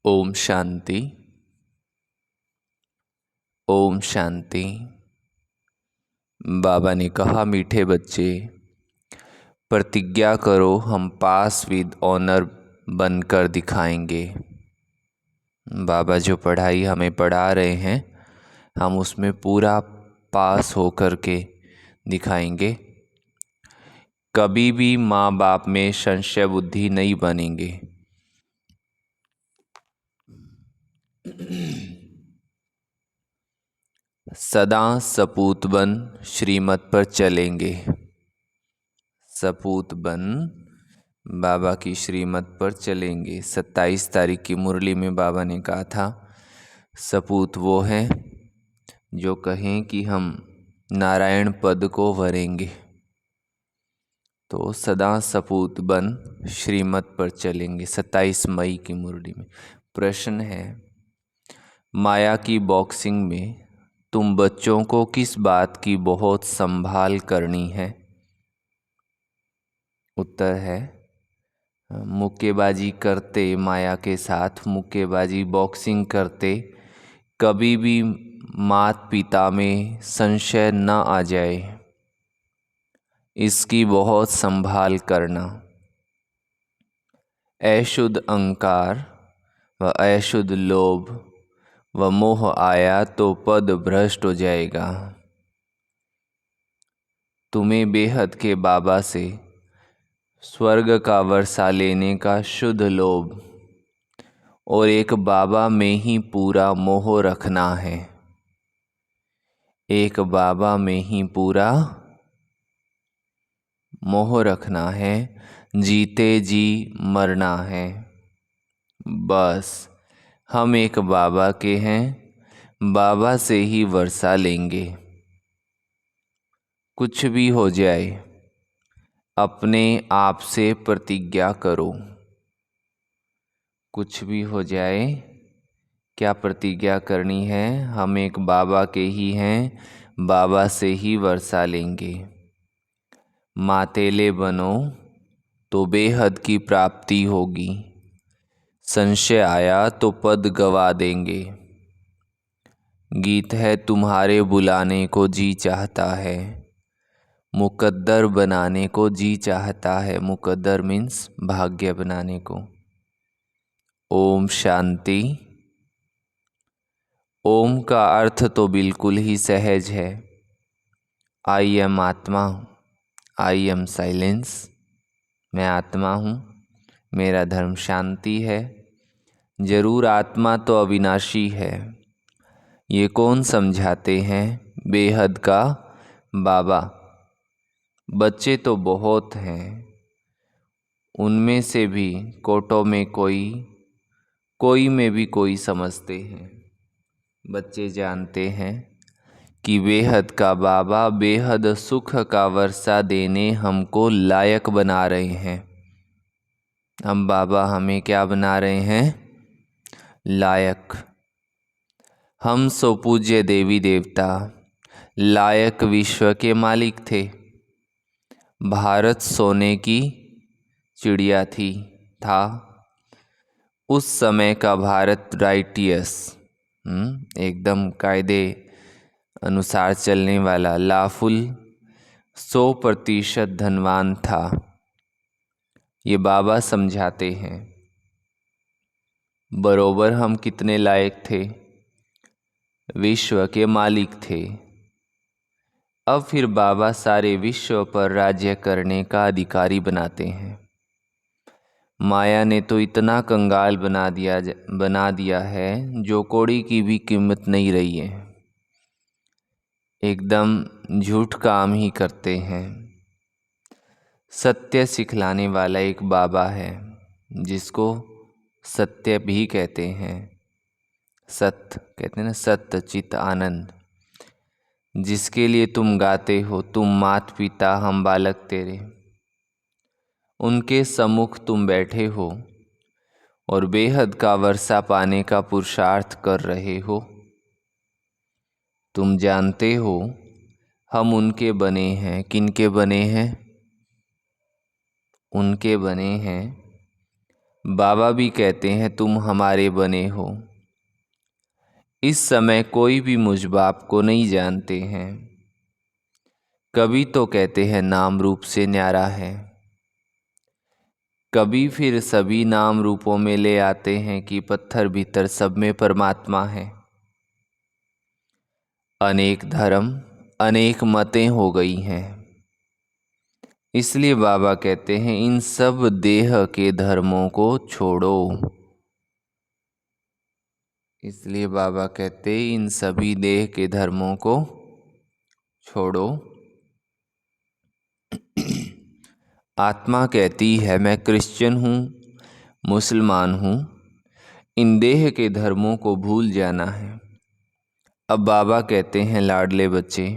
ओम शांति। ओम शांति। बाबा ने कहा, मीठे बच्चे, प्रतिज्ञा करो, हम पास विद ऑनर बनकर दिखाएंगे। बाबा जो पढ़ाई हमें पढ़ा रहे हैं, हम उसमें पूरा पास होकर के दिखाएंगे। कभी भी माँ बाप में संशय बुद्धि नहीं बनेंगे। सदा सपूत बन श्रीमत पर चलेंगे। सपूत बन बाबा की श्रीमत पर चलेंगे। 27 तारीख की मुरली में बाबा ने कहा था, सपूत वो हैं जो कहें कि हम नारायण पद को वरेंगे। तो सदा सपूत बन श्रीमत पर चलेंगे। 27 मई की मुरली में प्रश्न है, माया की बॉक्सिंग में तुम बच्चों को किस बात की बहुत संभाल करनी है? उत्तर है, मुक्केबाजी करते, माया के साथ मुक्केबाजी बॉक्सिंग करते कभी भी माता पिता में संशय न आ जाए, इसकी बहुत संभाल करना। अशुद्ध अहंकार व अशुद्ध लोभ व मोह आया तो पद भ्रष्ट हो जाएगा। तुम्हें बेहद के बाबा से स्वर्ग का वर्षा लेने का शुद्ध लोभ और एक बाबा में ही पूरा मोह रखना है। एक बाबा में ही पूरा मोह रखना है। जीते जी मरना है। बस हम एक बाबा के हैं, बाबा से ही वर्षा लेंगे। कुछ भी हो जाए, अपने आप से प्रतिज्ञा करो। कुछ भी हो जाए, क्या प्रतिज्ञा करनी है? हम एक बाबा के ही हैं, बाबा से ही वर्षा लेंगे। मातेले बनो तो बेहद की प्राप्ति होगी। संशय आया तो पद गवा देंगे। गीत है, तुम्हारे बुलाने को जी चाहता है, मुकद्दर बनाने को जी चाहता है। मुकद्दर मीन्स भाग्य बनाने को। ओम शांति। ओम का अर्थ तो बिल्कुल ही सहज है। आई एम आत्मा, आई एम साइलेंस। मैं आत्मा हूँ, मेरा धर्म शांति है। जरूर आत्मा तो अविनाशी है। ये कौन समझाते हैं? बेहद का बाबा। बच्चे तो बहुत हैं, उनमें से भी कोटों में कोई में भी कोई समझते हैं। बच्चे जानते हैं कि बेहद का बाबा बेहद सुख का वर्षा देने हमको लायक बना रहे हैं। हम बाबा हमें क्या बना रहे हैं? लायक। हम सो पूज्य देवी देवता लायक विश्व के मालिक थे। भारत सोने की चिड़िया था। उस समय का भारत राइटियस, एकदम कायदे अनुसार चलने वाला, लाफुल 100% धनवान था। ये बाबा समझाते हैं। बरोबर हम कितने लायक थे? विश्व के मालिक थे। अब फिर बाबा सारे विश्व पर राज्य करने का अधिकारी बनाते हैं। माया ने तो इतना कंगाल बना दिया है, जो कौड़ी की भी कीमत नहीं रही है। एकदम झूठ काम ही करते हैं। सत्य सिखलाने वाला एक बाबा है, जिसको सत्य भी कहते हैं। सत्य कहते हैं ना, सत्य चित आनंद। जिसके लिए तुम गाते हो, तुम मात पिता हम बालक तेरे, उनके सम्मुख तुम बैठे हो और बेहद का वर्षा पाने का पुरुषार्थ कर रहे हो। तुम जानते हो हम उनके बने हैं। किनके बने हैं? उनके बने हैं बाबा भी कहते हैं तुम हमारे बने हो। इस समय कोई भी मुझ बाप को नहीं जानते हैं। कभी तो कहते हैं नाम रूप से न्यारा है, कभी फिर सभी नाम रूपों में ले आते हैं कि पत्थर भीतर सब में परमात्मा है। अनेक धर्म अनेक mateं हो गई हैं, इसलिए बाबा कहते हैं इन सब देह के धर्मों को छोड़ो। इसलिए बाबा कहते हैं इन सभी देह के धर्मों को छोड़ो। आत्मा कहती है मैं क्रिश्चियन हूँ, मुसलमान हूँ, इन देह के धर्मों को भूल जाना है। अब बाबा कहते हैं लाडले बच्चे,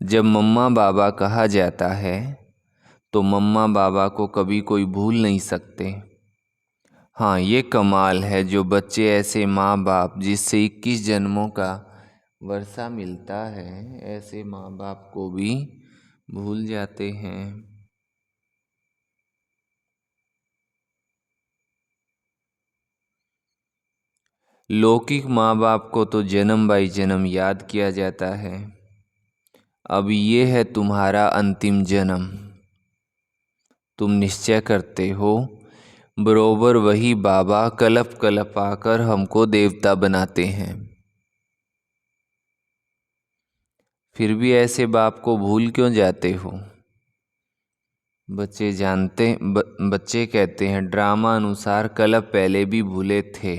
जब मम्मा बाबा कहा जाता है तो मम्मा बाबा को कभी कोई भूल नहीं सकते। हाँ, ये कमाल है जो बच्चे ऐसे माँ बाप जिससे 21 जन्मों का वर्षा मिलता है, ऐसे माँ बाप को भी भूल जाते हैं। लौकिक माँ बाप को तो जन्म बाई जन्म याद किया जाता है। अब ये है तुम्हारा अंतिम जन्म। तुम निश्चय करते हो बरोबर वही बाबा कलप कलप आकर हमको देवता बनाते हैं। फिर भी ऐसे बाप को भूल क्यों जाते हो? बच्चे कहते हैं ड्रामा अनुसार कलप पहले भी भूले थे।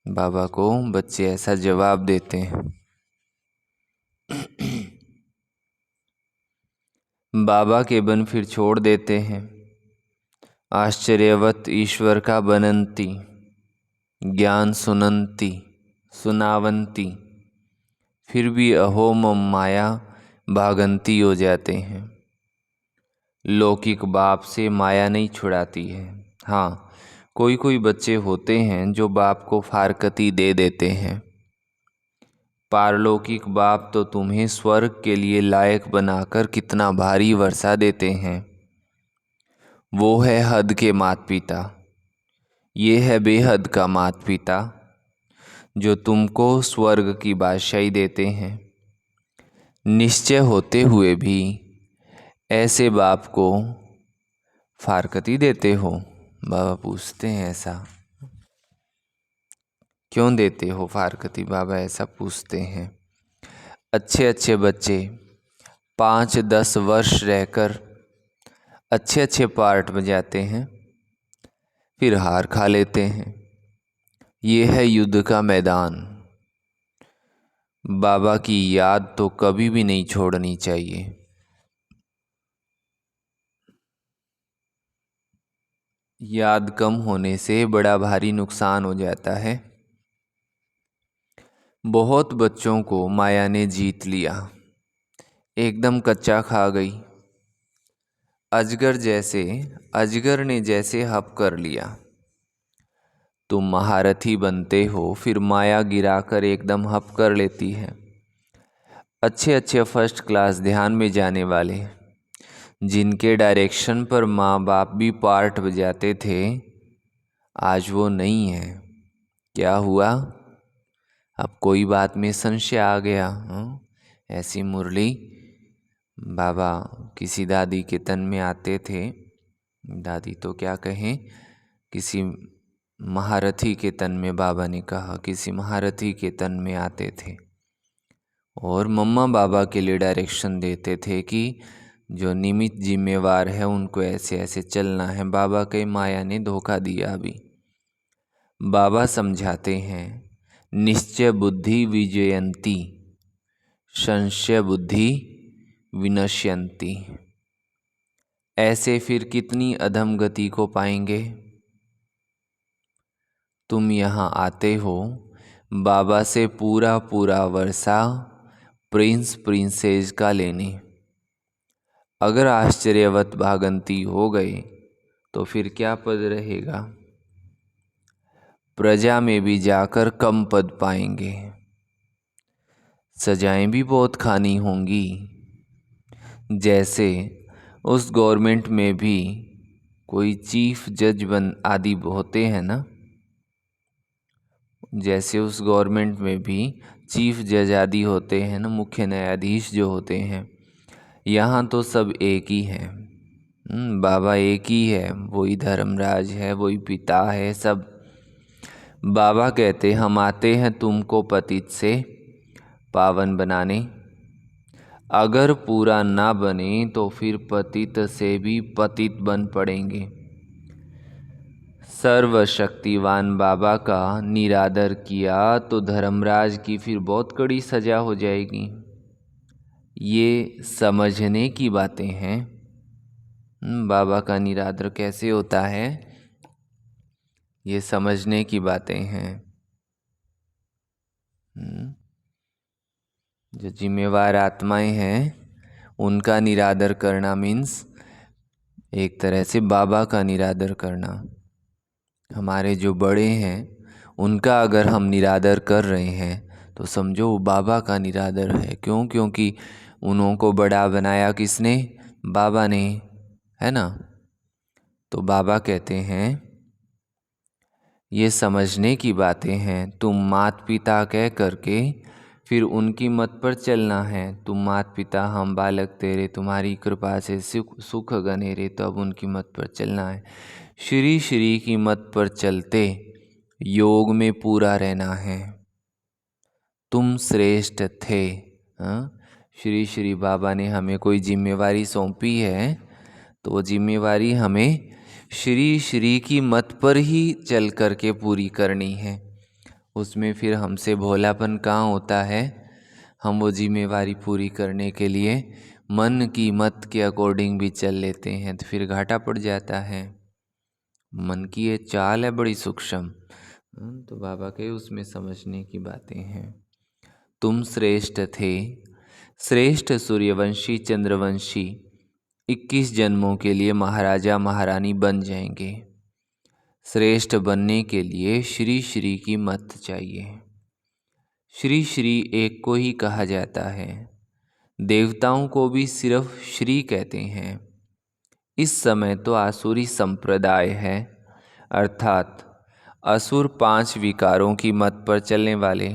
बाबा को बच्चे ऐसा जवाब देते हैं। बाबा के बन फिर छोड़ देते हैं। आश्चर्यवत ईश्वर का बनंती, ज्ञान सुनंती सुनावंती, फिर भी अहो मम माया भागंती हो जाते हैं। लौकिक बाप से माया नहीं छुड़ाती है। हाँ, कोई कोई बच्चे होते हैं जो बाप को फारकती दे देते हैं। पारलौकिक बाप तो तुम्हें स्वर्ग के लिए लायक बनाकर कितना भारी वर्षा देते हैं। वो है हद के माता पिता, ये है बेहद का माता पिता जो तुमको स्वर्ग की बादशाही देते हैं। निश्चय होते हुए भी ऐसे बाप को फारकती देते हो? बाबा पूछते हैं ऐसा क्यों देते हो फारकती? बाबा ऐसा पूछते हैं। अच्छे अच्छे बच्चे 5-10 वर्ष रहकर अच्छे अच्छे पार्ट बजाते हैं, फिर हार खा लेते हैं। ये है युद्ध का मैदान। बाबा की याद तो कभी भी नहीं छोड़नी चाहिए। याद कम होने से बड़ा भारी नुकसान हो जाता है। बहुत बच्चों को माया ने जीत लिया, एकदम कच्चा खा गई। अजगर ने जैसे हप कर लिया। तुम महारथी बनते हो, फिर माया गिराकर एकदम हप कर लेती है। अच्छे अच्छे फर्स्ट क्लास ध्यान में जाने वाले, जिनके डायरेक्शन पर माँ बाप भी पार्ट बजाते थे, आज वो नहीं है। क्या हुआ? अब कोई बात में संशय आ गया। ऐसी मुरली बाबा किसी दादी के तन में आते थे, दादी तो क्या कहें, किसी महारथी के तन में, बाबा ने कहा किसी महारथी के तन में आते थे और मम्मा बाबा के लिए डायरेक्शन देते थे कि जो निमित्त जिम्मेवार है उनको ऐसे ऐसे चलना है। बाबा के माया ने धोखा दिया। अभी बाबा समझाते हैं निश्चय बुद्धि विजयंती, संशय बुद्धि विनश्यंती। ऐसे फिर कितनी अधम गति को पाएंगे। तुम यहाँ आते हो बाबा से पूरा पूरा वर्षा प्रिंस प्रिंसेस का लेने। अगर आश्चर्यवत भागंती हो गए तो फिर क्या पद रहेगा? प्रजा में भी जाकर कम पद पाएंगे। सजाएं भी बहुत खानी होंगी। जैसे उस गवर्नमेंट में भी कोई चीफ जज आदि होते हैं ना, जैसे उस गवर्नमेंट में भी चीफ जज आदि होते हैं ना, मुख्य न्यायाधीश जो होते हैं, यहाँ तो सब एक ही हैं। बाबा एक ही है, वही धर्मराज है, वही पिता है सब। बाबा कहते हम आते हैं तुमको पतित से पावन बनाने, अगर पूरा ना बने तो फिर पतित से भी पतित बन पड़ेंगे। सर्वशक्तिवान बाबा का निरादर किया तो धर्मराज की फिर बहुत कड़ी सजा हो जाएगी। ये समझने की बातें हैं। बाबा का निरादर कैसे होता है, ये समझने की बातें हैं। जो जिम्मेवार आत्माएं हैं उनका निरादर करना मीन्स एक तरह से बाबा का निरादर करना। हमारे जो बड़े हैं उनका अगर हम निरादर कर रहे हैं तो समझो वो बाबा का निरादर है। क्यों? क्योंकि उनको बड़ा बनाया किसने? बाबा ने, है ना। तो बाबा कहते हैं ये समझने की बातें हैं। तुम माता पिता कह करके फिर उनकी मत पर चलना है। तुम माता पिता हम बालक तेरे, तुम्हारी कृपा से सुख गने रे, तो अब उनकी मत पर चलना है। श्री श्री की मत पर चलते योग में पूरा रहना है। तुम श्रेष्ठ थे। श्री श्री बाबा ने हमें कोई जिम्मेवारी सौंपी है तो वो जिम्मेवारी हमें श्री श्री की मत पर ही चल करके पूरी करनी है। उसमें फिर हमसे भोलापन कहाँ होता है। हम वो जिम्मेवारी पूरी करने के लिए मन की मत के अकॉर्डिंग भी चल लेते हैं तो फिर घाटा पड़ जाता है। मन की ये चाल है बड़ी सूक्ष्म। तो बाबा के उसमें समझने की बातें हैं। तुम श्रेष्ठ थे, श्रेष्ठ सूर्यवंशी चंद्रवंशी 21 जन्मों के लिए महाराजा महारानी बन जाएंगे। श्रेष्ठ बनने के लिए श्री श्री की मत चाहिए। श्री श्री एक को ही कहा जाता है। देवताओं को भी सिर्फ श्री कहते हैं। इस समय तो आसुरी संप्रदाय है, अर्थात असुर 5 विकारों की मत पर चलने वाले।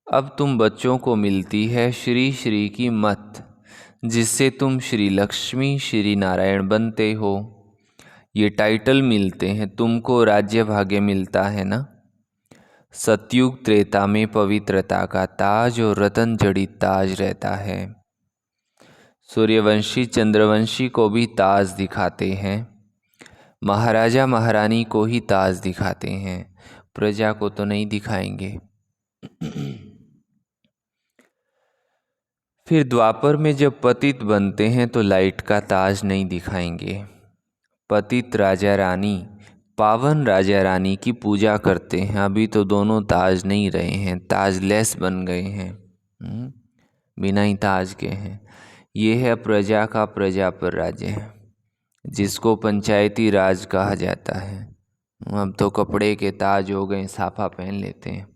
अब तुम बच्चों को मिलती है श्री श्री की मत, जिससे तुम श्री लक्ष्मी श्री नारायण बनते हो। ये टाइटल मिलते हैं तुमको, राज्य भाग्य मिलता है ना। सतयुग त्रेता में पवित्रता का ताज और रतन जड़ित ताज रहता है। सूर्यवंशी चंद्रवंशी को भी ताज दिखाते हैं, महाराजा महारानी को ही ताज दिखाते हैं, प्रजा को तो नहीं दिखाएंगे। फिर द्वापर में जब पतित बनते हैं तो लाइट का ताज नहीं दिखाएंगे। पतित राजा रानी पावन राजा रानी की पूजा करते हैं। अभी तो दोनों ताज नहीं रहे हैं, ताजलेस बन गए हैं, बिना ही ताज के हैं। ये है प्रजा का प्रजा पर राज्य है, जिसको पंचायती राज कहा जाता है। अब तो कपड़े के ताज हो गए, साफा पहन लेते हैं।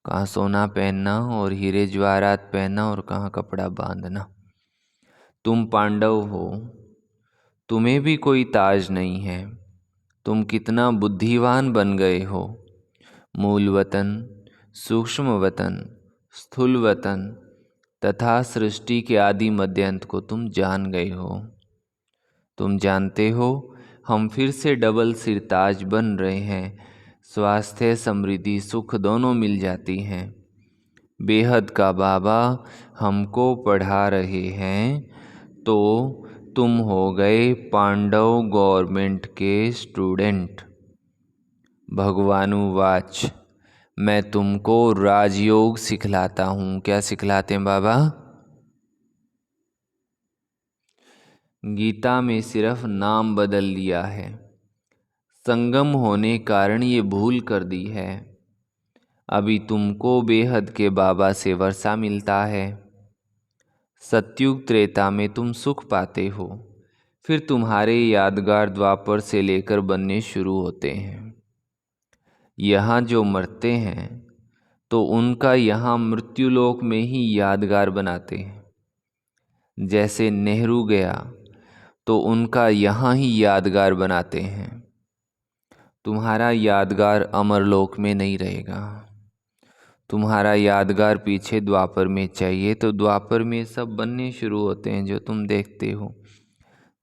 कहाँ सोना पहनना और हीरे जवाहरात पहनना और कहाँ कपड़ा बांधना। तुम पांडव हो, तुम्हें भी कोई ताज नहीं है। तुम कितना बुद्धिवान बन गए हो। मूल वतन, सूक्ष्म वतन, स्थूल वतन तथा सृष्टि के आदि मध्यांत को तुम जान गए हो। तुम जानते हो हम फिर से डबल सिरताज बन रहे हैं। स्वास्थ्य समृद्धि सुख दोनों मिल जाती हैं। बेहद का बाबा हमको पढ़ा रहे हैं तो तुम हो गए पांडव गवर्नमेंट के स्टूडेंट। भगवानुवाच मैं तुमको राजयोग सिखलाता हूँ। क्या सिखलाते हैं बाबा? गीता में सिर्फ नाम बदल दिया है, संगम होने कारण ये भूल कर दी है। अभी तुमको बेहद के बाबा से वर्षा मिलता है। सतयुग त्रेता में तुम सुख पाते हो, फिर तुम्हारे यादगार द्वापर से लेकर बनने शुरू होते हैं। यहाँ जो मरते हैं तो उनका यहाँ मृत्युलोक में ही यादगार बनाते हैं। जैसे नेहरू गया तो उनका यहाँ ही यादगार बनाते हैं। तुम्हारा यादगार अमरलोक में नहीं रहेगा। तुम्हारा यादगार पीछे द्वापर में चाहिए, तो द्वापर में सब बनने शुरू होते हैं जो तुम देखते हो।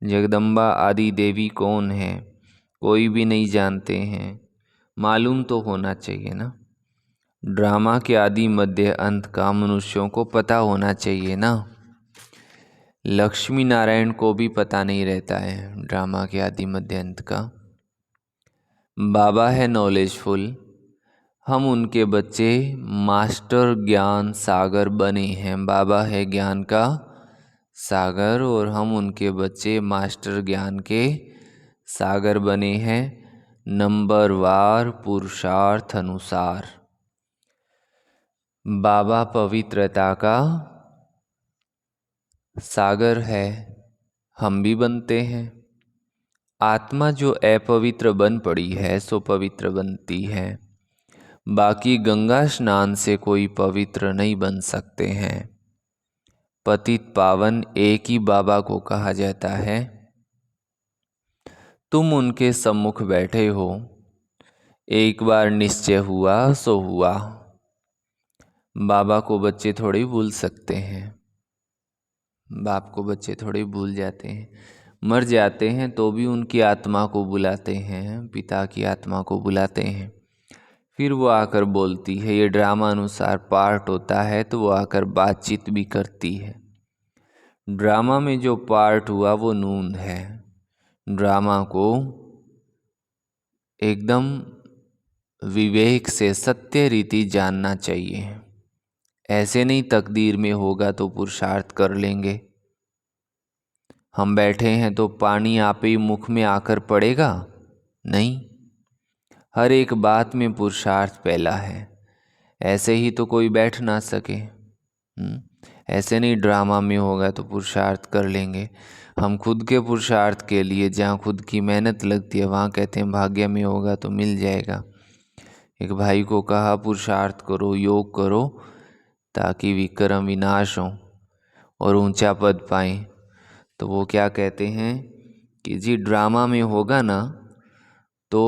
जगदम्बा आदि देवी कौन है, कोई भी नहीं जानते हैं। मालूम तो होना चाहिए ना। ड्रामा के आदि मध्य अंत का मनुष्यों को पता होना चाहिए ना। लक्ष्मी नारायण को भी पता नहीं रहता है ड्रामा के आदि मध्य अंत का। बाबा है नॉलेजफुल, हम उनके बच्चे मास्टर ज्ञान सागर बने हैं। बाबा है ज्ञान का सागर और हम उनके बच्चे मास्टर ज्ञान के सागर बने हैं, नंबरवार पुरुषार्थ अनुसार। बाबा पवित्रता का सागर है, हम भी बनते हैं। आत्मा जो अपवित्र बन पड़ी है सो पवित्र बनती है। बाकी गंगा स्नान से कोई पवित्र नहीं बन सकते हैं। पतित पावन एक ही बाबा को कहा जाता है। तुम उनके सम्मुख बैठे हो, एक बार निश्चय हुआ सो हुआ। बाबा को बच्चे थोड़ी भूल सकते हैं। बाप को बच्चे थोड़ी भूल जाते हैं। मर जाते हैं तो भी उनकी आत्मा को बुलाते हैं, पिता की आत्मा को बुलाते हैं। फिर वो आकर बोलती है। ये ड्रामा अनुसार पार्ट होता है तो वो आकर बातचीत भी करती है। ड्रामा में जो पार्ट हुआ वो नून है। ड्रामा को एकदम विवेक से सत्य रीति जानना चाहिए। ऐसे नहीं तकदीर में होगा तो पुरुषार्थ कर लेंगे। हम बैठे हैं तो पानी आप ही मुख में आकर पड़ेगा नहीं। हर एक बात में पुरुषार्थ पहला है। ऐसे ही तो कोई बैठ ना सके। ऐसे नहीं ड्रामा में होगा तो पुरुषार्थ कर लेंगे। हम खुद के पुरुषार्थ के लिए जहाँ खुद की मेहनत लगती है वहाँ कहते हैं भाग्य में होगा तो मिल जाएगा। एक भाई को कहा पुरुषार्थ करो, योग करो ताकि विक्रम विनाश हो और ऊंचा पद पाएं। तो वो क्या कहते हैं कि जी ड्रामा में होगा ना तो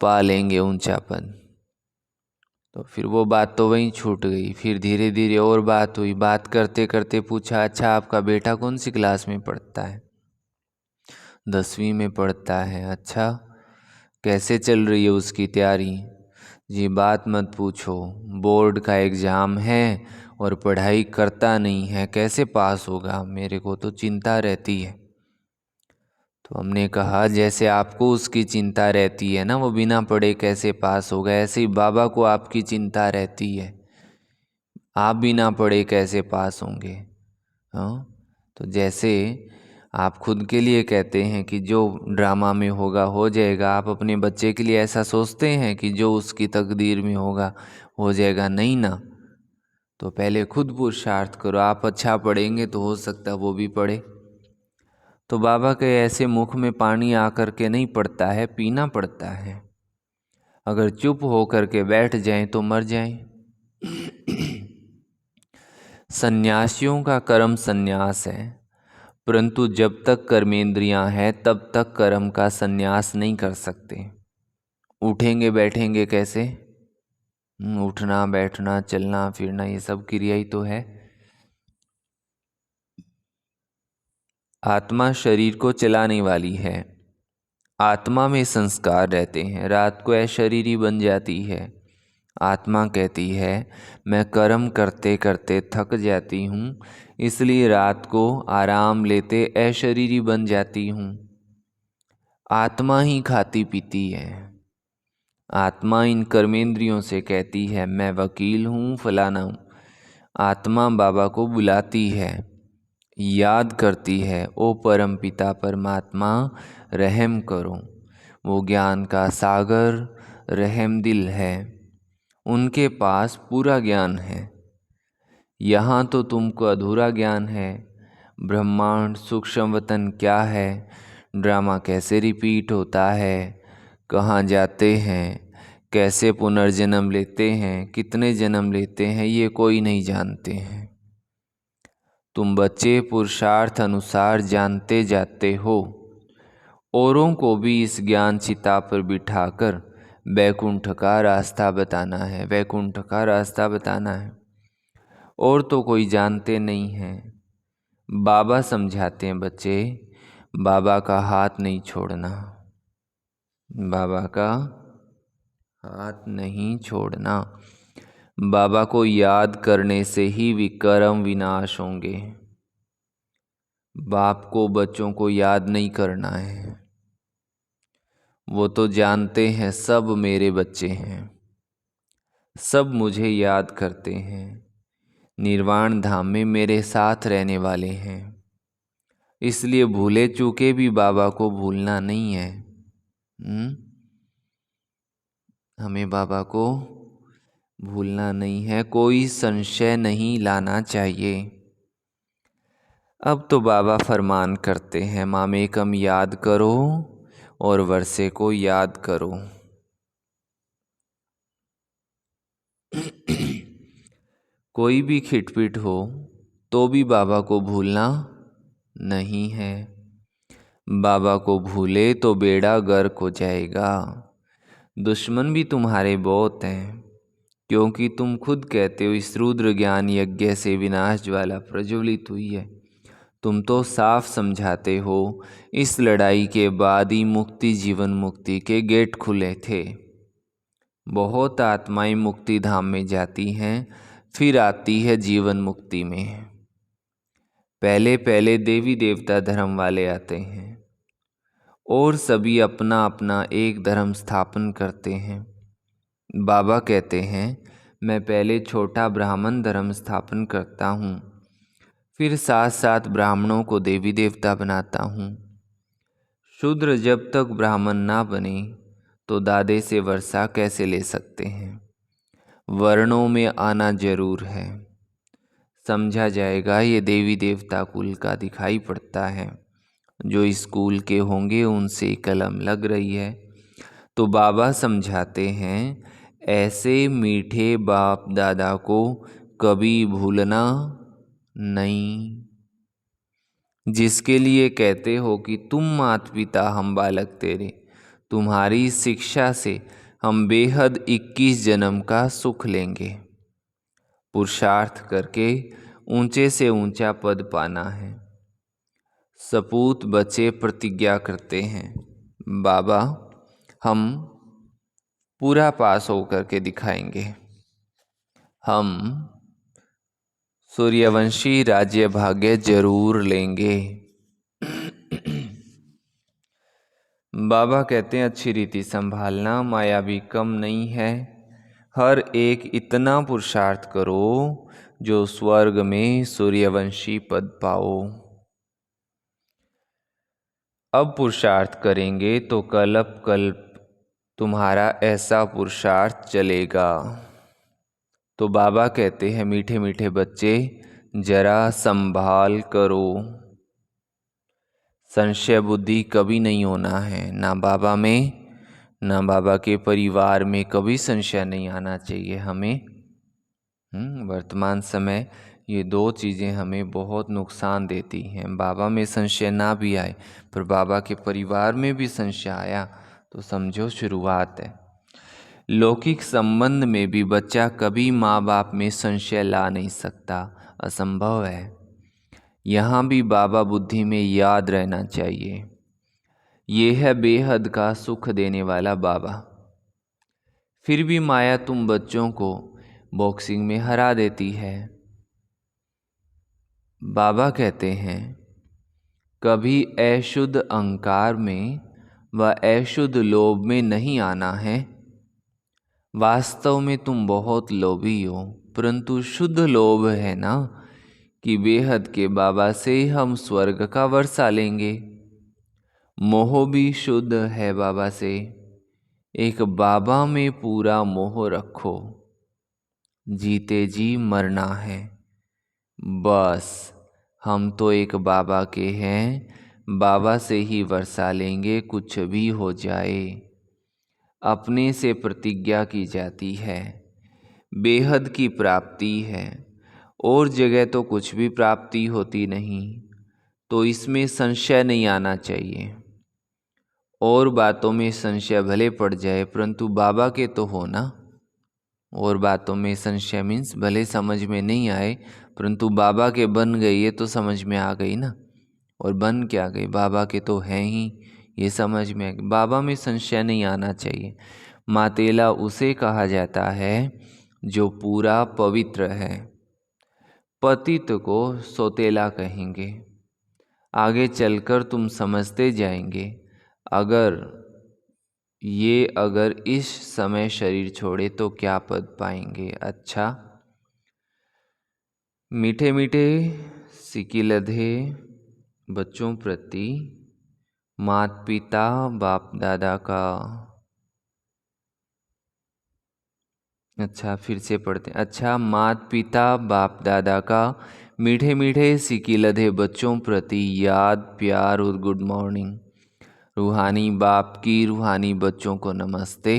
पा लेंगे ऊंचा पद। तो फिर वो बात तो वहीं छूट गई। फिर धीरे धीरे और बात हुई। बात करते करते पूछा, अच्छा आपका बेटा कौन सी क्लास में पढ़ता है? 10वीं में पढ़ता है। अच्छा, कैसे चल रही है उसकी तैयारी? जी बात मत पूछो, बोर्ड का एग्ज़ाम है और पढ़ाई करता नहीं है, कैसे पास होगा? मेरे को तो चिंता रहती है। तो हमने कहा जैसे आपको उसकी चिंता रहती है ना, वो बिना पढ़े कैसे पास होगा, ऐसे ही बाबा को आपकी चिंता रहती है, आप बिना पढ़े कैसे पास होंगे? हाँ, तो जैसे आप खुद के लिए कहते हैं कि जो ड्रामा में होगा हो जाएगा, आप अपने बच्चे के लिए ऐसा सोचते हैं कि जो उसकी तकदीर में होगा हो जाएगा? नहीं ना। तो पहले खुद पुरुषार्थ करो। आप अच्छा पढ़ेंगे तो हो सकता है वो भी पढ़े। तो बाबा के ऐसे मुख में पानी आकर के नहीं पड़ता है, पीना पड़ता है। अगर चुप हो करके बैठ जाएं तो मर जाएं। सन्यासियों का कर्म सन्यास है, परंतु जब तक कर्मेंद्रियां हैं तब तक कर्म का सन्यास नहीं कर सकते। उठेंगे बैठेंगे कैसे? उठना बैठना चलना फिरना ये सब क्रिया ही तो है। आत्मा शरीर को चलाने वाली है। आत्मा में संस्कार रहते हैं। रात को अशरीरी बन जाती है। आत्मा कहती है मैं कर्म करते करते थक जाती हूँ, इसलिए रात को आराम लेते अशरीरी बन जाती हूँ। आत्मा ही खाती पीती है। आत्मा इन कर्मेंद्रियों से कहती है मैं वकील हूँ, फलाना हूँ। आत्मा बाबा को बुलाती है, याद करती है, ओ परम पिता परमात्मा रहम करो। वो ज्ञान का सागर रहम दिल है, उनके पास पूरा ज्ञान है। यहाँ तो तुमको अधूरा ज्ञान है। ब्रह्मांड सूक्ष्म वतन क्या है, ड्रामा कैसे रिपीट होता है, कहाँ जाते हैं, कैसे पुनर्जन्म लेते हैं, कितने जन्म लेते हैं, ये कोई नहीं जानते हैं। तुम बच्चे पुरुषार्थ अनुसार जानते जाते हो। औरों को भी इस ज्ञान चिता पर बिठाकर वैकुंठ का रास्ता बताना है, वैकुंठ का रास्ता बताना है। और तो कोई जानते नहीं हैं। बाबा समझाते हैं, बच्चे बाबा का हाथ नहीं छोड़ना, बाबा का हाथ नहीं छोड़ना। बाबा को याद करने से ही विकर्म विनाश होंगे। बाप को बच्चों को याद नहीं करना है। वो तो जानते हैं सब मेरे बच्चे हैं, सब मुझे याद करते हैं, निर्वाण धाम में मेरे साथ रहने वाले हैं। इसलिए भूले चूके भी बाबा को भूलना नहीं है। हमें बाबा को भूलना नहीं है, कोई संशय नहीं लाना चाहिए। अब तो बाबा फरमान करते हैं, मामेकम याद करो और वर्षे को याद करो। कोई भी खिटपिट हो तो भी बाबा को भूलना नहीं है। बाबा को भूले तो बेड़ा गर्क हो जाएगा। दुश्मन भी तुम्हारे बहुत हैं, क्योंकि तुम खुद कहते हो इस रुद्र ज्ञान यज्ञ से विनाश ज्वाला प्रज्वलित हुई है। तुम तो साफ समझाते हो इस लड़ाई के बाद ही मुक्ति जीवन मुक्ति के गेट खुले थे। बहुत आत्माएं मुक्ति धाम में जाती हैं, फिर आती है जीवन मुक्ति में। पहले पहले देवी देवता धर्म वाले आते हैं और सभी अपना अपना एक धर्म स्थापन करते हैं। बाबा कहते हैं, मैं पहले छोटा ब्राह्मण धर्म स्थापन करता हूँ, फिर साथ साथ ब्राह्मणों को देवी देवता बनाता हूँ। शूद्र जब तक ब्राह्मण ना बने तो दादे से वर्षा कैसे ले सकते हैं। वर्णों में आना जरूर है। समझा जाएगा ये देवी देवता कुल का दिखाई पड़ता है। जो स्कूल के होंगे उनसे कलम लग रही है। तो बाबा समझाते हैं, ऐसे मीठे बाप दादा को कभी भूलना नहीं। जिसके लिए कहते हो कि तुम माता पिता हम बालक तेरे, तुम्हारी शिक्षा से हम बेहद 21 जन्म का सुख लेंगे। पुरुषार्थ करके ऊंचे से ऊंचा पद पाना है। सपूत बच्चे प्रतिज्ञा करते हैं, बाबा हम पूरा पास होकर के दिखाएंगे। हम सूर्यवंशी राज्य भाग्य जरूर लेंगे। बाबा कहते हैं, अच्छी रीति संभालना, माया भी कम नहीं है। हर एक इतना पुरुषार्थ करो जो स्वर्ग में सूर्यवंशी पद पाओ। अब पुरुषार्थ करेंगे तो कल्प कल्प तुम्हारा ऐसा पुरुषार्थ चलेगा। तो बाबा कहते हैं, मीठे मीठे बच्चे जरा संभाल करो। संशय बुद्धि कभी नहीं होना है, ना बाबा में ना बाबा के परिवार में कभी संशय नहीं आना चाहिए हमें। वर्तमान समय ये दो चीज़ें हमें बहुत नुकसान देती हैं। बाबा में संशय ना भी आए पर बाबा के परिवार में भी संशय आया तो समझो शुरुआत है। लौकिक संबंध में भी बच्चा कभी माँ बाप में संशय ला नहीं सकता, असंभव है। यहाँ भी बाबा बुद्धि में याद रहना चाहिए, ये है बेहद का सुख देने वाला बाबा। फिर भी माया तुम बच्चों को बॉक्सिंग में हरा देती है। बाबा कहते हैं, कभी अशुद्ध अहंकार में व अशुद्ध लोभ में नहीं आना है। वास्तव में तुम बहुत लोभी हो, परंतु शुद्ध लोभ है ना कि बेहद के बाबा से हम स्वर्ग का वर्षा लेंगे। मोह भी शुद्ध है बाबा से। एक बाबा में पूरा मोह रखो, जीते जी मरना है। बस हम तो एक बाबा के हैं, बाबा से ही वर्षा लेंगे, कुछ भी हो जाए। अपने से प्रतिज्ञा की जाती है, बेहद की प्राप्ति है और जगह तो कुछ भी प्राप्ति होती नहीं, तो इसमें संशय नहीं आना चाहिए। और बातों में संशय भले पड़ जाए, परंतु बाबा के तो हो ना। और बातों में संशय मीन्स भले समझ में नहीं आए, परंतु बाबा के बन गई, ये तो समझ में आ गई ना। और बन क्या गई, बाबा के तो हैं ही, ये समझ में आ गई। बाबा में संशय नहीं आना चाहिए। मातेला उसे कहा जाता है जो पूरा पवित्र है। पतित को सोतेला कहेंगे। आगे चलकर तुम समझते जाएंगे। अगर इस समय शरीर छोड़े तो क्या पद पाएंगे। अच्छा, मीठे मीठे सिकिलधे बच्चों प्रति माता पिता बाप दादा का, अच्छा फिर से पढ़ते हैं। अच्छा, माता पिता बाप दादा का मीठे मीठे सिकिलधे बच्चों प्रति याद, प्यार और गुड मॉर्निंग। रूहानी बाप की रूहानी बच्चों को नमस्ते।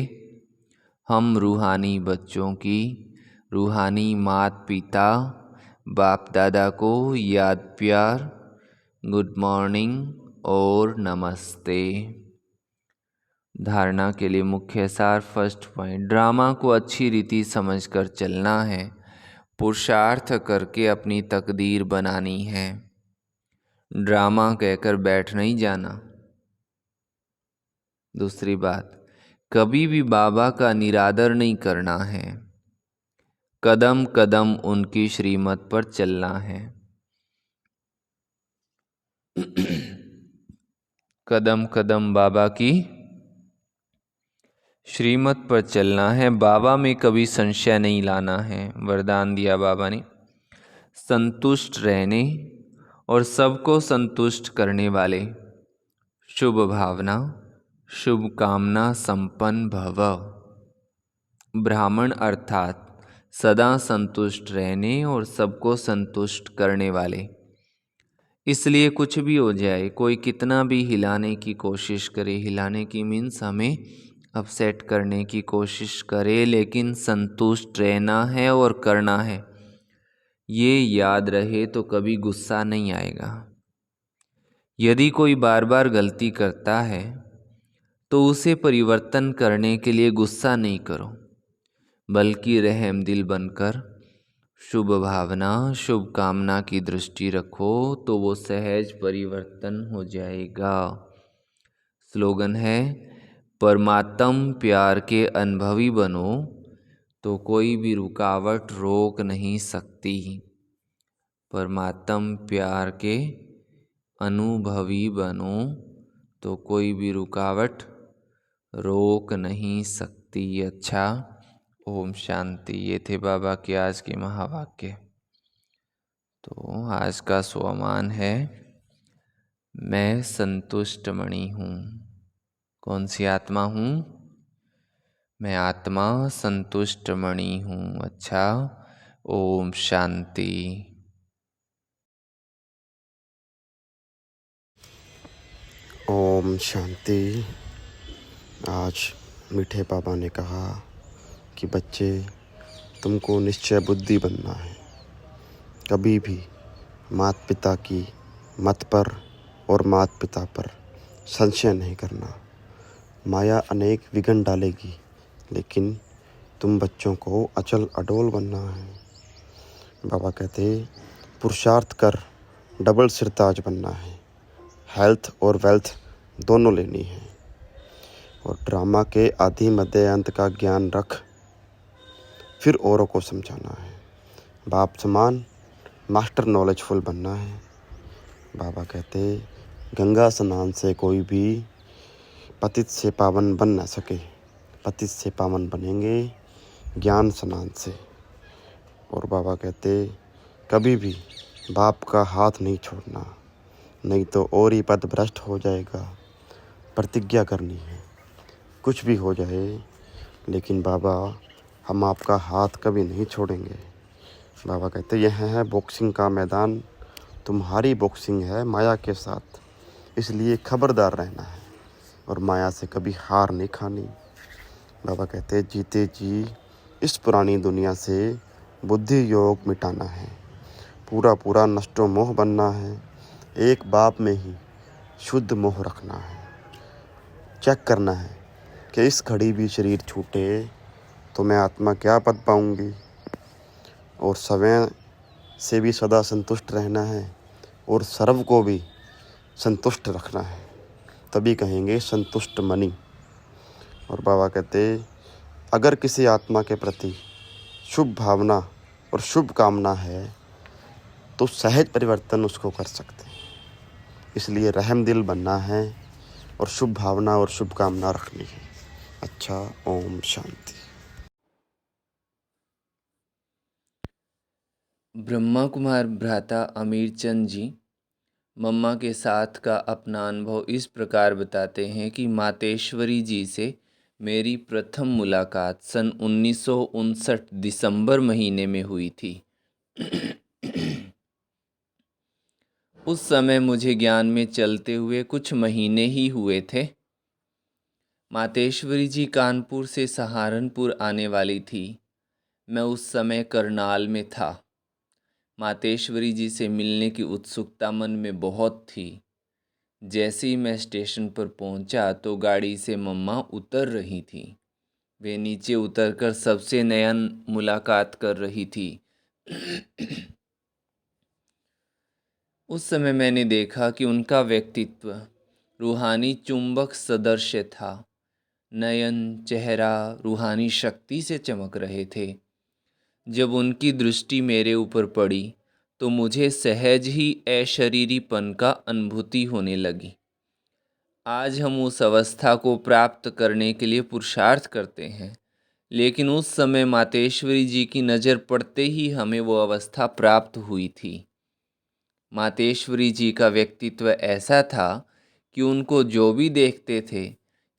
हम रूहानी बच्चों की रूहानी माता पिता बाप दादा को याद, प्यार, गुड मॉर्निंग और नमस्ते। धारणा के लिए मुख्य सार। फर्स्ट पॉइंट, ड्रामा को अच्छी रीति समझकर चलना है। पुरुषार्थ करके अपनी तकदीर बनानी है। ड्रामा कहकर बैठ नहीं जाना। दूसरी बात, कभी भी बाबा का निरादर नहीं करना है। कदम कदम उनकी श्रीमत पर चलना है। कदम कदम बाबा की श्रीमत पर चलना है। बाबा में कभी संशय नहीं लाना है। वरदान दिया बाबा ने, संतुष्ट रहने और सबको संतुष्ट करने वाले, शुभ भावना, शुभ कामना संपन्न भव। ब्राह्मण अर्थात सदा संतुष्ट रहने और सबको संतुष्ट करने वाले। इसलिए कुछ भी हो जाए, कोई कितना भी हिलाने की कोशिश करे, हिलाने की मीन्स हमें अपसेट करने की कोशिश करे, लेकिन संतुष्ट रहना है और करना है। ये याद रहे तो कभी गुस्सा नहीं आएगा। यदि कोई बार बार गलती करता है तो उसे परिवर्तन करने के लिए गुस्सा नहीं करो, बल्कि रहम दिल बनकर शुभ भावना, शुभ कामना की दृष्टि रखो, तो वो सहज परिवर्तन हो जाएगा। स्लोगन है, परमात्म प्यार के अनुभवी बनो तो कोई भी रुकावट रोक नहीं सकती। परमात्म प्यार के अनुभवी बनो तो कोई भी रुकावट रोक नहीं सकती। अच्छा, ओम शांति। ये थे बाबा के आज के महावाक्य। तो आज का स्वमान है, मैं संतुष्ट मणि हूँ। कौन सी आत्मा हूँ? मैं आत्मा संतुष्ट मणि हूँ। अच्छा, ओम शांति। ओम शांति। आज मीठे बाबा ने कहा कि बच्चे, तुमको निश्चय बुद्धि बनना है। कभी भी माता पिता की मत पर और माता पिता पर संशय नहीं करना। माया अनेक विघ्न डालेगी, लेकिन तुम बच्चों को अचल अडोल बनना है। बाबा कहते, पुरुषार्थ कर डबल सिरताज बनना है। हेल्थ और वेल्थ दोनों लेनी है। और ड्रामा के आदि मध्य अंत का ज्ञान रख, फिर औरों को समझाना है। बाप समान मास्टर नॉलेजफुल बनना है। बाबा कहते, गंगा स्नान से कोई भी पतित से पावन बन ना सके। पतित से पावन बनेंगे ज्ञान स्नान से। और बाबा कहते, कभी भी बाप का हाथ नहीं छोड़ना, नहीं तो और ही पद भ्रष्ट हो जाएगा। प्रतिज्ञा करनी है, कुछ भी हो जाए, लेकिन बाबा हम आपका हाथ कभी नहीं छोड़ेंगे। बाबा कहते, यह है बॉक्सिंग का मैदान, तुम्हारी बॉक्सिंग है माया के साथ, इसलिए खबरदार रहना है और माया से कभी हार नहीं खानी। बाबा कहते, जीते जी इस पुरानी दुनिया से बुद्धि योग मिटाना है। पूरा पूरा नष्टो मोह बनना है। एक बाप में ही शुद्ध मोह रखना है। चेक करना है कि इस घड़ी भी शरीर छूटे तो मैं आत्मा क्या पद पाऊंगी। और स्वयं से भी सदा संतुष्ट रहना है और सर्व को भी संतुष्ट रखना है, तभी कहेंगे संतुष्ट मनी। और बाबा कहते अगर किसी आत्मा के प्रति शुभ भावना और शुभ कामना है तो सहज परिवर्तन उसको कर सकते हैं। इसलिए रहम दिल बनना है और शुभ भावना और शुभ कामना रखनी है। अच्छा, ओम शांति। ब्रह्मा कुमार भ्राता अमीर चंद जी मम्मा के साथ का अपना अनुभव इस प्रकार बताते हैं कि मातेश्वरी जी से मेरी प्रथम मुलाकात सन 1959 दिसंबर महीने में हुई थी। उस समय मुझे ज्ञान में चलते हुए कुछ महीने ही हुए थे। मातेश्वरी जी कानपुर से सहारनपुर आने वाली थी। मैं उस समय करनाल में था। मातेश्वरी जी से मिलने की उत्सुकता मन में बहुत थी। जैसे ही मैं स्टेशन पर पहुंचा तो गाड़ी से मम्मा उतर रही थी। वे नीचे उतरकर सबसे नया मुलाकात कर रही थी। उस समय मैंने देखा कि उनका व्यक्तित्व रूहानी चुंबक सदृश था। नयन, चेहरा रूहानी शक्ति से चमक रहे थे। जब उनकी दृष्टि मेरे ऊपर पड़ी तो मुझे सहज ही अशरीरीपन का अनुभूति होने लगी। आज हम उस अवस्था को प्राप्त करने के लिए पुरुषार्थ करते हैं, लेकिन उस समय मातेश्वरी जी की नज़र पड़ते ही हमें वो अवस्था प्राप्त हुई थी। मातेश्वरी जी का व्यक्तित्व ऐसा था कि उनको जो भी देखते थे,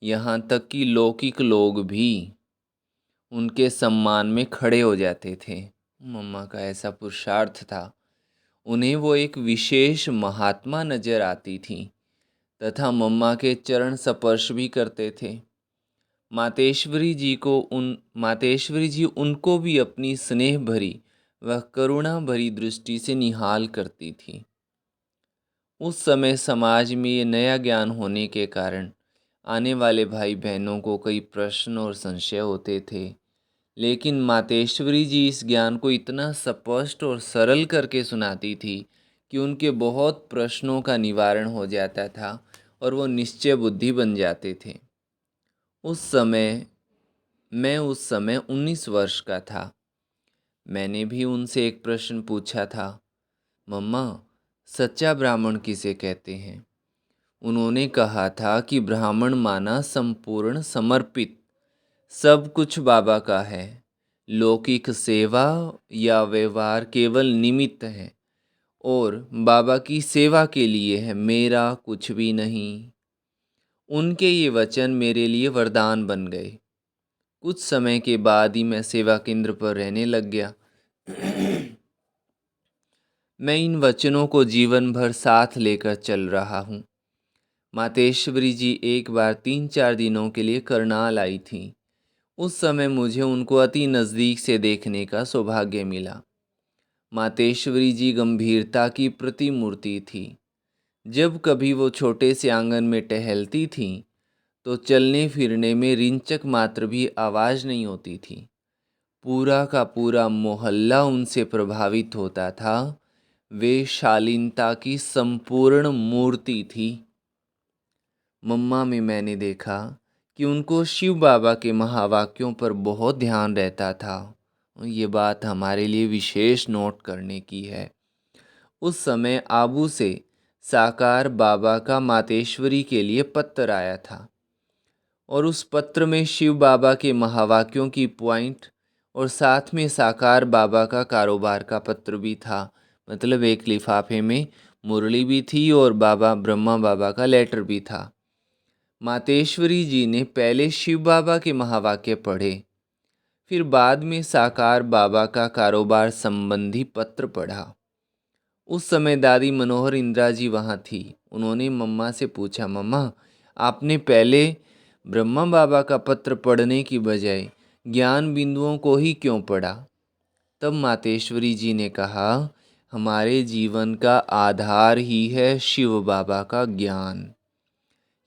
यहाँ तक कि लौकिक लोग भी उनके सम्मान में खड़े हो जाते थे। मम्मा का ऐसा पुरुषार्थ था। उन्हें वो एक विशेष महात्मा नजर आती थी तथा मम्मा के चरण स्पर्श भी करते थे। मातेश्वरी जी उनको भी अपनी स्नेह भरी व करुणा भरी दृष्टि से निहाल करती थी। उस समय समाज में ये नया ज्ञान होने के कारण आने वाले भाई बहनों को कई प्रश्न और संशय होते थे, लेकिन मातेश्वरी जी इस ज्ञान को इतना स्पष्ट और सरल करके सुनाती थी कि उनके बहुत प्रश्नों का निवारण हो जाता था और वो निश्चय बुद्धि बन जाते थे। मैं उस समय 19 वर्ष का था। मैंने भी उनसे एक प्रश्न पूछा था, मम्मा, सच्चा ब्राह्मण किसे कहते हैं? उन्होंने कहा था कि ब्राह्मण माना संपूर्ण समर्पित, सब कुछ बाबा का है। लौकिक सेवा या व्यवहार केवल निमित्त है और बाबा की सेवा के लिए है, मेरा कुछ भी नहीं। उनके ये वचन मेरे लिए वरदान बन गए। कुछ समय के बाद ही मैं सेवा केंद्र पर रहने लग गया। मैं इन वचनों को जीवन भर साथ लेकर चल रहा हूँ। मातेश्वरी जी एक बार 3-4 दिनों के लिए करनाल आई थी। उस समय मुझे उनको अति नज़दीक से देखने का सौभाग्य मिला। मातेश्वरी जी गंभीरता की प्रतिमूर्ति थी। जब कभी वो छोटे से आंगन में टहलती थीं तो चलने फिरने में रिंचक मात्र भी आवाज़ नहीं होती थी। पूरा का पूरा मोहल्ला उनसे प्रभावित होता था। वे शालीनता की संपूर्ण मूर्ति थी। मम्मा में मैंने देखा कि उनको शिव बाबा के महावाक्यों पर बहुत ध्यान रहता था। ये बात हमारे लिए विशेष नोट करने की है। उस समय आबू से साकार बाबा का मातेश्वरी के लिए पत्र आया था और उस पत्र में शिव बाबा के महावाक्यों की पॉइंट और साथ में साकार बाबा का कारोबार का पत्र भी था। मतलब एक लिफाफे में मुरली भी थी और ब्रह्मा बाबा का लेटर भी था। मातेश्वरी जी ने पहले शिव बाबा के महावाक्य पढ़े, फिर बाद में साकार बाबा का कारोबार संबंधी पत्र पढ़ा। उस समय दादी मनोहर इंदिरा जी वहाँ थी। उन्होंने मम्मा से पूछा, मम्मा, आपने पहले ब्रह्मा बाबा का पत्र पढ़ने की बजाय ज्ञान बिंदुओं को ही क्यों पढ़ा? तब मातेश्वरी जी ने कहा, हमारे जीवन का आधार ही है शिव बाबा का ज्ञान।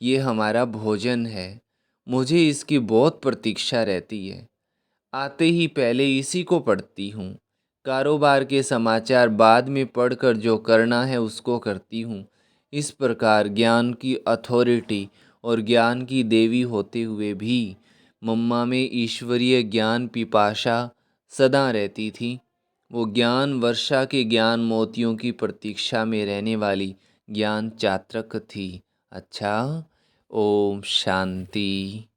ये हमारा भोजन है। मुझे इसकी बहुत प्रतीक्षा रहती है। आते ही पहले इसी को पढ़ती हूँ। कारोबार के समाचार बाद में पढ़कर जो करना है उसको करती हूँ। इस प्रकार ज्ञान की अथॉरिटी और ज्ञान की देवी होते हुए भी मम्मा में ईश्वरीय ज्ञान पिपाशा सदा रहती थी। वो ज्ञान वर्षा के ज्ञान मोतियों की प्रतीक्षा में रहने वाली ज्ञान चात्रक थी। अच्छा, ओम शांति।